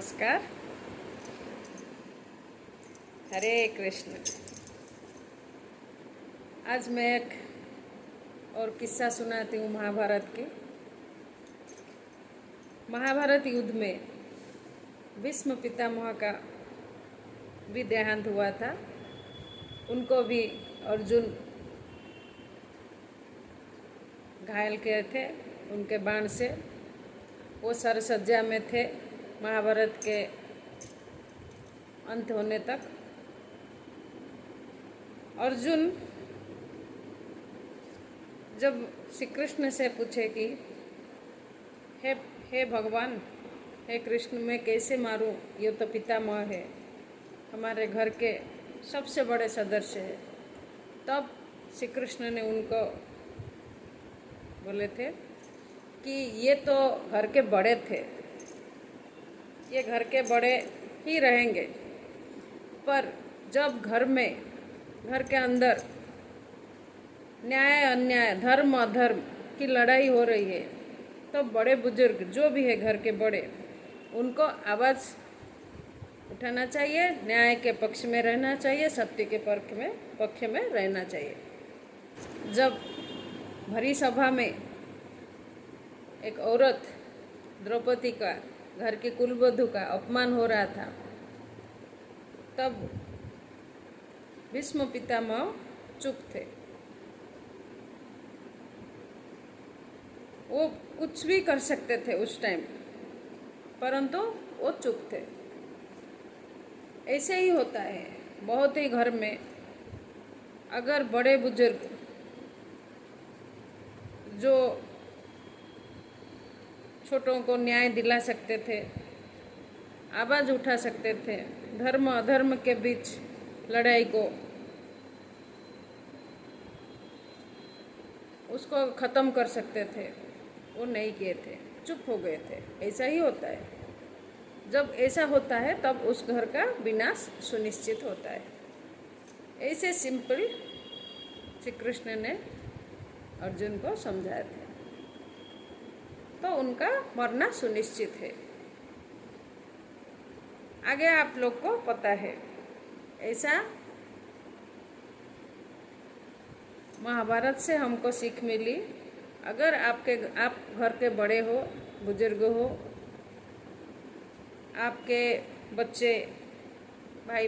नमस्कार। हरे कृष्ण। आज मैं एक और किस्सा सुनाती हूँ महाभारत की। महाभारत युद्ध में भीष्म पितामह का भी देहांत हुआ था। उनको भी अर्जुन घायल किए थे उनके बाण से। वो सरसज्जा में थे महाभारत के अंत होने तक। अर्जुन जब श्री कृष्ण से पूछे कि हे भगवान, हे कृष्ण, मैं कैसे मारूं, ये तो पितामह है, हमारे घर के सबसे बड़े सदस्य है। तब श्री कृष्ण ने उनको बोले थे कि ये तो घर के बड़े थे, ये घर के बड़े ही रहेंगे, पर जब घर के अंदर न्याय अन्याय, धर्म अधर्म की लड़ाई हो रही है, तो बड़े बुजुर्ग जो भी है घर के बड़े, उनको आवाज़ उठाना चाहिए, न्याय के पक्ष में रहना चाहिए, सत्य के पक्ष में रहना चाहिए। जब भरी सभा में एक औरत द्रौपदी का, घर के कुलवधू का अपमान हो रहा था, तब भीष्म पितामह चुप थे। वो कुछ भी कर सकते थे उस टाइम, परंतु वो चुप थे। ऐसे ही होता है बहुत ही घर में। अगर बड़े बुजुर्ग जो छोटों को न्याय दिला सकते थे, आवाज़ उठा सकते थे, धर्म अधर्म के बीच लड़ाई को उसको ख़त्म कर सकते थे, वो नहीं किए थे, चुप हो गए थे। ऐसा ही होता है। जब ऐसा होता है तब उस घर का विनाश सुनिश्चित होता है। ऐसे सिंपल श्री कृष्ण ने अर्जुन को समझाया था, तो उनका मरना सुनिश्चित है। आगे आप लोग को पता है, ऐसा महाभारत से हमको सीख मिली। अगर आप घर के बड़े हो, बुजुर्ग हो, आपके बच्चे, भाई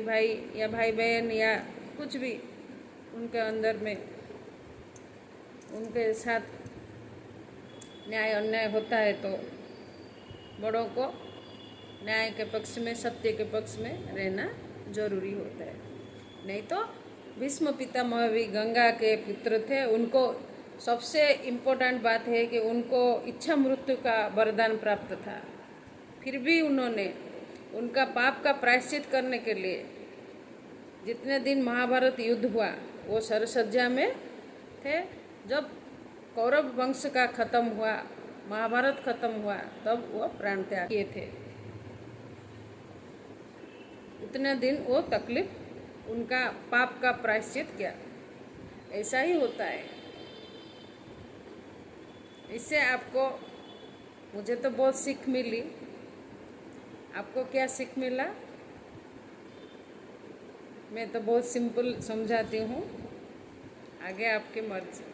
या भाई बहन या कुछ भी उनके अंदर में उनके साथ न्याय अन्याय होता है, तो बड़ों को न्याय के पक्ष में, सत्य के पक्ष में रहना जरूरी होता है। नहीं तो भीष्म पितामह भी गंगा के पुत्र थे। उनको सबसे इम्पोर्टेंट बात है कि उनको इच्छा मृत्यु का वरदान प्राप्त था। फिर भी उन्होंने उनका पाप का प्रायश्चित करने के लिए जितने दिन महाभारत युद्ध हुआ वो सरसज्जा में थे। जब कौरव वंश का खत्म हुआ, महाभारत खत्म हुआ, तब वो प्राण त्याग किए थे। उतने दिन वो तकलीफ, उनका पाप का प्रायश्चित किया। ऐसा ही होता है। इससे आपको, मुझे तो बहुत सीख मिली। आपको क्या सीख मिला? मैं तो बहुत सिंपल समझाती हूँ, आगे आपकी मर्जी।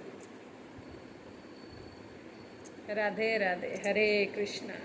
राधे राधे। हरे कृष्णा।